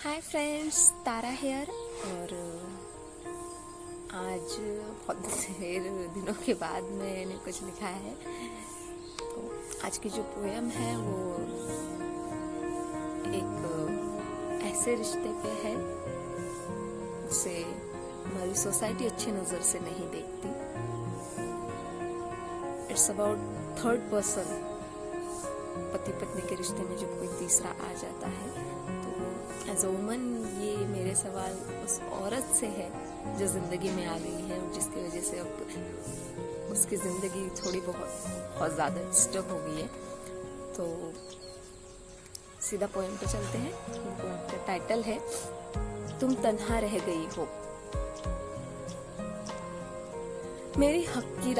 Hi friends, तारा hair. और आज बहुत देर दिनों के बाद मैंने कुछ लिखा है। तो आज की जो पोएम है वो एक ऐसे रिश्ते पे है जिसे हमारी सोसाइटी अच्छी नज़र से नहीं देखती। It's about third person. पति पत्नी के रिश्ते में जब कोई तीसरा आ जाता है तो एज अ वुमन ये मेरे सवाल उस औरत से है जो जिंदगी में आ गई है और जिसकी वजह से अब उसकी जिंदगी थोड़ी बहुत ज़्यादा डिस्टर्ब हो गई है। तो सीधा पोएम पे चलते हैं। पोएम का टाइटल है तुम तन्हा रह गई हो। मेरी हक की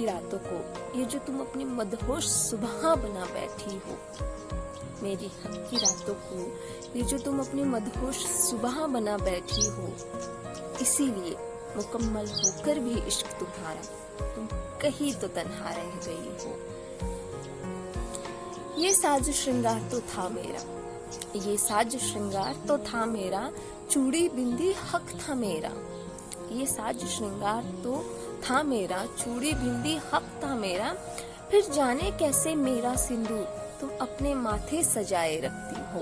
रातों को ये जो तुम अपनी मदहोश सुबह बना बैठी हो। मेरी हक की रातों को ये जो तुम अपनी मदहोश सुबह बना बैठी हो। इसीलिए मुकम्मल होकर भी इश्क तुम्हारा तुम कहीं तो तन्हा रह गई हो। ये साज श्रृंगार तो था मेरा, चूड़ी बिंदी हक था मेरा। ये साज श्रृंगार तो था मेरा, चूड़ी बिंदी हक था मेरा। फिर जाने कैसे मेरा सिंदूर तुम अपने माथे सजाए रखती हो।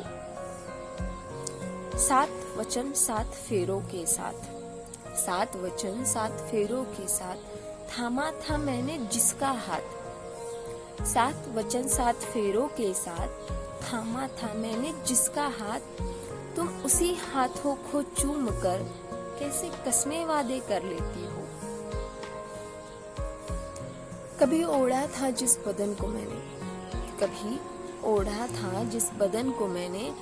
7 वचन 7 फेरों के साथ, 7 वचन 7 फेरों के साथ थामा था मैंने जिसका हाथ। 7 वचन 7 फेरों के साथ थामा था मैंने जिसका हाथ। तुम उसी हाथों को चूम कर कैसे कस्में वादे कर लेती हो। कभी ओढ़ा था जिस बदन को मैंने,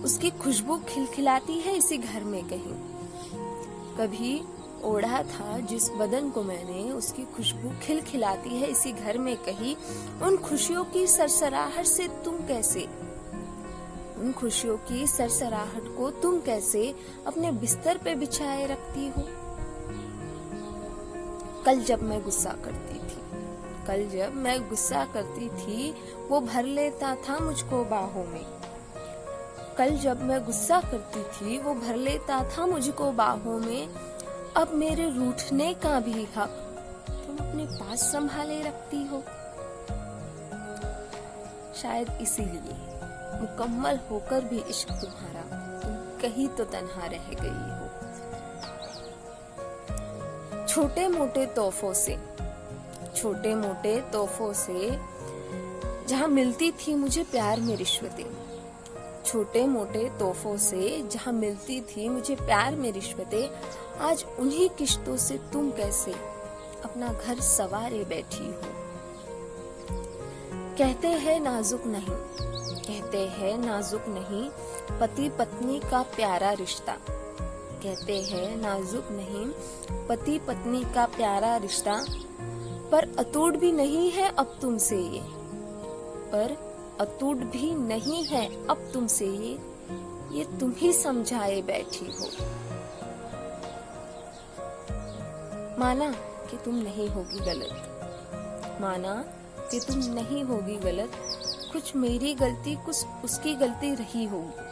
उसकी खुशबू खिलखिलाती है इसी घर में कहीं। कभी ओढ़ा था जिस बदन को मैंने, उसकी खुशबू खिलखिलाती है इसी घर में कहीं। उन खुशियों की सरसराहट को तुम कैसे अपने बिस्तर पे बिछाए रखती हो। कल जब मैं गुस्सा करती थी वो भर लेता था मुझको बाहों में। कल जब मैं गुस्सा करती थी वो भर लेता था मुझको बाहों में। अब मेरे रूठने का भी हक तुम अपने पास संभाले रखती हो। शायद इसीलिए मुकम्मल होकर भी इश्क तुम्हारा तुम कहीं तो तन्हा रह गई हो। छोटे मोटे तोहफों से जहाँ मिलती थी मुझे प्यार में रिश्वतें। छोटे मोटे तोहफों से जहाँ मिलती थी मुझे प्यार में रिश्वतें। आज उन्हीं किश्तों से तुम कैसे अपना घर संवारे बैठी हो। कहते हैं नाजुक नहीं पति पत्नी का प्यारा रिश्ता। कहते हैं नाजुक नहीं पति पत्नी का प्यारा रिश्ता। पर अटूट भी नहीं है अब तुमसे ये तुम ही समझाए बैठी हो। माना कि तुम नहीं होगी गलत, कुछ मेरी गलती कुछ उसकी गलती रही होगी।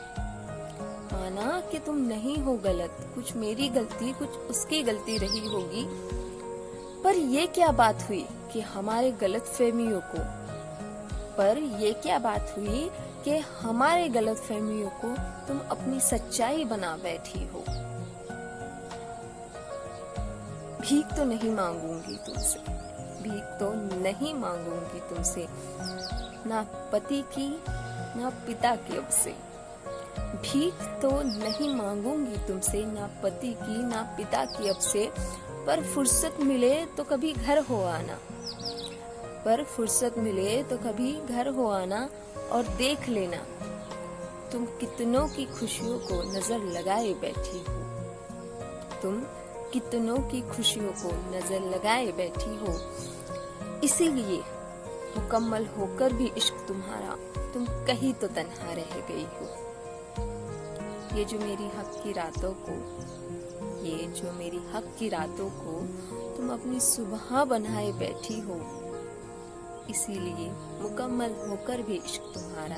माना कि तुम नहीं हो गलत, कुछ मेरी गलती कुछ उसकी गलती रही होगी। पर ये क्या बात हुई कि हमारे गलतफहमियों को तुम अपनी सच्चाई बना बैठी हो। भीख तो नहीं मांगूंगी तुमसे, ना पति की ना पिता की अब से। भीख तो नहीं मांगूंगी तुमसे, ना पति की ना पिता की अब से। पर फुर्सत मिले तो कभी घर हो आना और देख लेना तुम कितनों की खुशियों को नजर लगाए बैठी हो। इसीलिए मुकम्मल होकर भी इश्क तुम्हारा तुम कहीं तो तन्हा रह गई हो। ये जो मेरी हक की रातों को तुम अपनी सुबह बनाए बैठी हो। इसीलिए मुकम्मल होकर भी इश्क तुम्हारा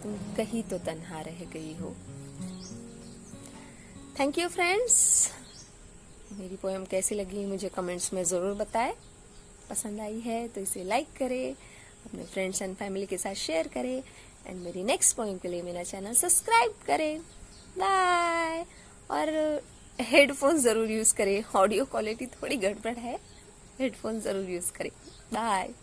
तुम कहीं तो तन्हा रह गई हो। Thank you friends. मेरी पोएम कैसी लगी मुझे कमेंट्स में ज़रूर बताएं। पसंद आई है तो इसे लाइक करें, अपने फ्रेंड्स एंड फैमिली के साथ शेयर करें, एंड मेरी नेक्स्ट पोएम के लिए मेरा चैनल सब्सक्राइब करें। बाय। और हेडफोन ज़रूर यूज़ करें, ऑडियो क्वालिटी थोड़ी गड़बड़ है, हेडफोन ज़रूर यूज़ करें। बाय।